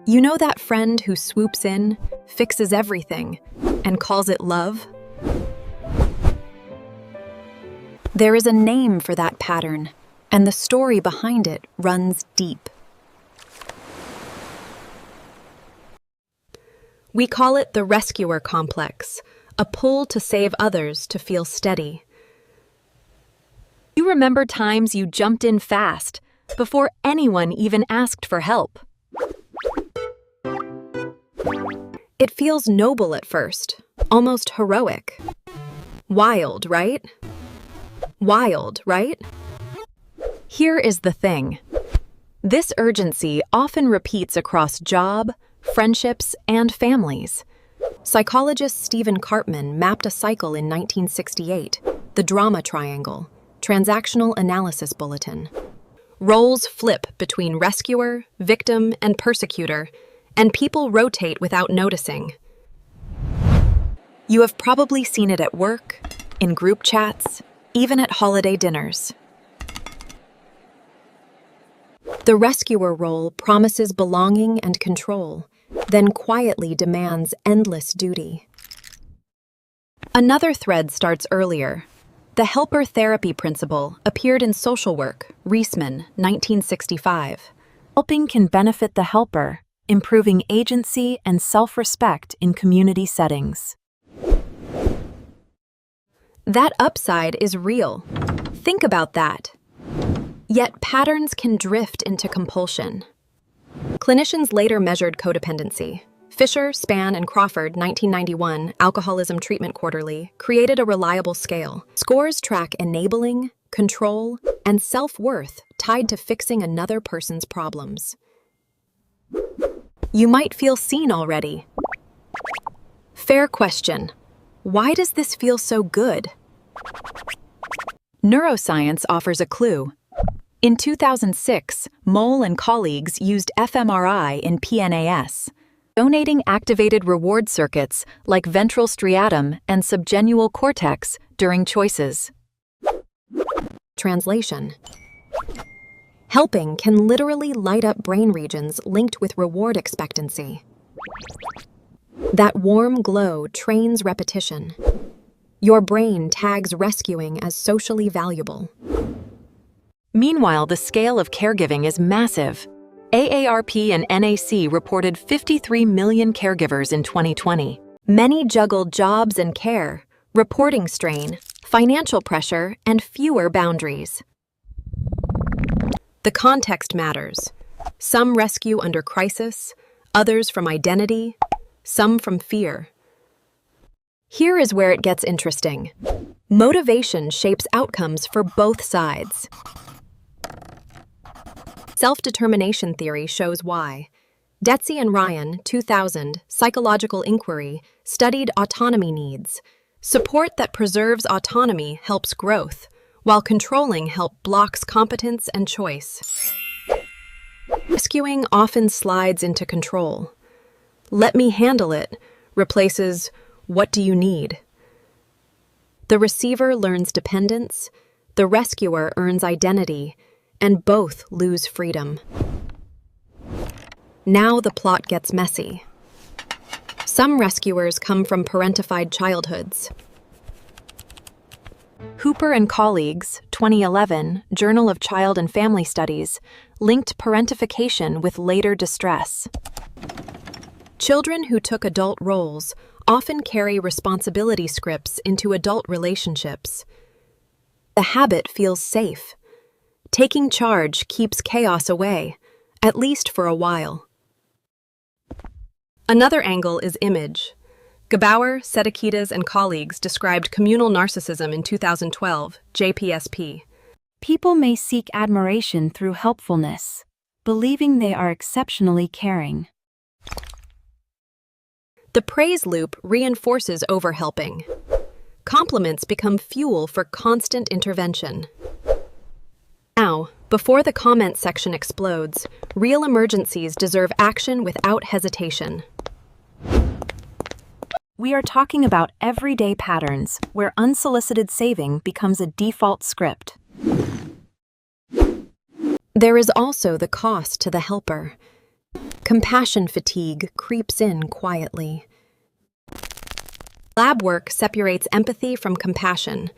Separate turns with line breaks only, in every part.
You know that friend who swoops in, fixes everything, and calls it love? There is a name for that pattern, and the story behind it runs deep. We call it the rescuer complex, a pull to save others to feel steady. You remember times you jumped in fast, before anyone even asked for help. It feels noble at first, almost heroic. Wild, right? Wild, right? Here is the thing. This urgency often repeats across job, friendships, and families. Psychologist Stephen Karpman mapped a cycle in 1968, the drama triangle, transactional analysis bulletin. Roles flip between rescuer, victim, and persecutor, and people rotate without noticing. You have probably seen it at work, in group chats, even at holiday dinners. The rescuer role promises belonging and control, then quietly demands endless duty. Another thread starts earlier. The helper therapy principle appeared in Social Work, Riessman, 1965. Helping can benefit the helper, improving agency and self-respect in community settings. That upside is real. Think about that. Yet patterns can drift into compulsion. Clinicians later measured codependency. Fischer, Spann, and Crawford, 1991, Alcoholism Treatment Quarterly, created a reliable scale. Scores track enabling, control, and self-worth tied to fixing another person's problems. You might feel seen already. Fair question. Why does this feel so good? Neuroscience offers a clue. In 2006, Moll and colleagues used fMRI in PNAS, donating activated reward circuits like ventral striatum and subgenual cortex during choices. Translation. Helping can literally light up brain regions linked with reward expectancy. That warm glow trains repetition. Your brain tags rescuing as socially valuable. Meanwhile, the scale of caregiving is massive. AARP and NAC reported 53 million caregivers in 2020. Many juggled jobs and care, reporting strain, financial pressure, and fewer boundaries. The context matters. Some rescue under crisis, others from identity, some from fear. Here is where it gets interesting. Motivation shapes outcomes for both sides. Self-determination theory shows why. Deci and Ryan, 2000, Psychological Inquiry, studied autonomy needs. Support that preserves autonomy helps growth, while controlling help blocks competence and choice. Rescuing often slides into control. Let me handle it replaces what do you need? The receiver learns dependence, the rescuer earns identity, and both lose freedom. Now the plot gets messy. Some rescuers come from parentified childhoods. Hooper and colleagues, 2011, Journal of Child and Family Studies, linked parentification with later distress. Children who took adult roles often carry responsibility scripts into adult relationships. The habit feels safe. Taking charge keeps chaos away, at least for a while. Another angle is image. Gebauer, Sedikides, and colleagues described communal narcissism in 2012, JPSP.
People may seek admiration through helpfulness, believing they are exceptionally caring.
The praise loop reinforces overhelping. Compliments become fuel for constant intervention. Now, before the comment section explodes, real emergencies deserve action without hesitation.
We are talking about everyday patterns where unsolicited saving becomes a default script.
There is also the cost to the helper. Compassion fatigue creeps in quietly. Lab work separates empathy from compassion.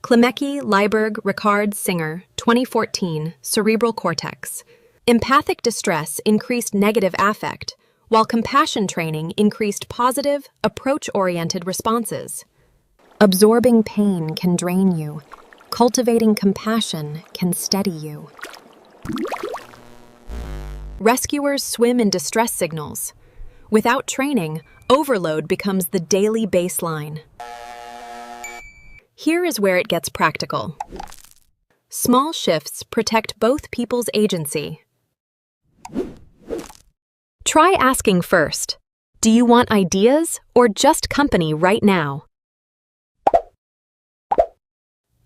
Klimecki, Leiberg, Ricard, Singer, 2014, Cerebral Cortex. Empathic distress increased negative affect, while compassion training increased positive, approach-oriented responses. Absorbing pain can drain you. Cultivating compassion can steady you. Rescuers swim in distress signals. Without training, overload becomes the daily baseline. Here is where it gets practical. Small shifts protect both people's agency. Try asking first, do you want ideas or just company right now?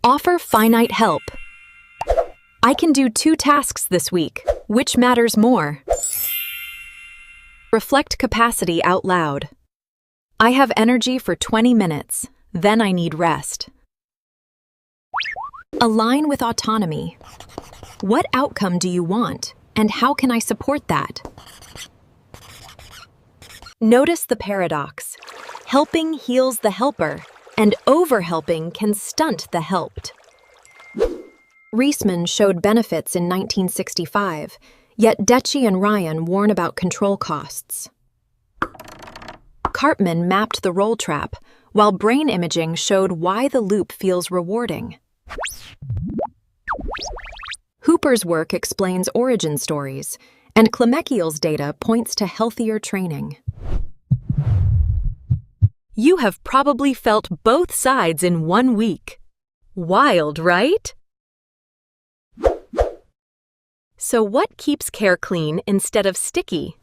Offer finite help. I can do 2 tasks this week. Which matters more? Reflect capacity out loud. I have energy for 20 minutes, then I need rest. Align with autonomy. What outcome do you want, and how can I support that? Notice the paradox. Helping heals the helper, and overhelping can stunt the helped. Riessman showed benefits in 1965, yet Deci and Ryan warn about control costs. Karpman mapped the roll trap, while brain imaging showed why the loop feels rewarding. Hooper's work explains origin stories, and Klimecki's data points to healthier training. You have probably felt both sides in 1 week. Wild, right? So what keeps care clean instead of sticky?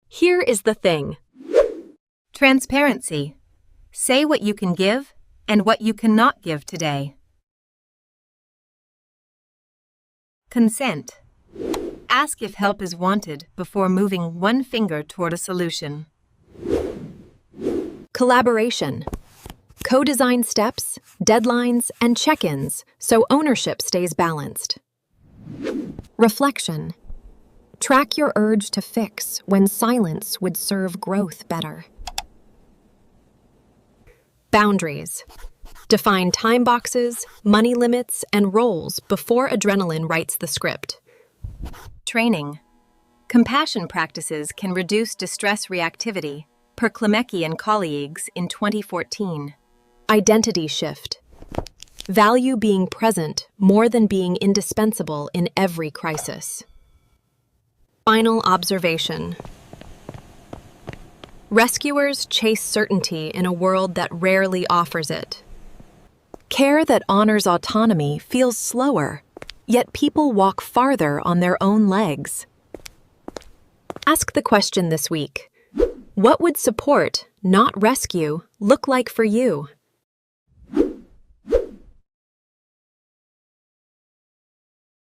Here is the thing.
Transparency. Say what you can give and what you cannot give today. Consent. Ask if help is wanted before moving one finger toward a solution.
Collaboration. Co-design steps, deadlines, and check-ins so ownership stays balanced. Reflection. Track your urge to fix when silence would serve growth better. Boundaries. Define time boxes, money limits, and roles before adrenaline writes the script.
Training. Compassion practices can reduce distress reactivity, per Klimecki and colleagues in 2014.
Identity shift. Value being present more than being indispensable in every crisis. Final observation. Rescuers chase certainty in a world that rarely offers it. Care that honors autonomy feels slower, yet people walk farther on their own legs. Ask the question this week. What would support, not rescue, look like for you?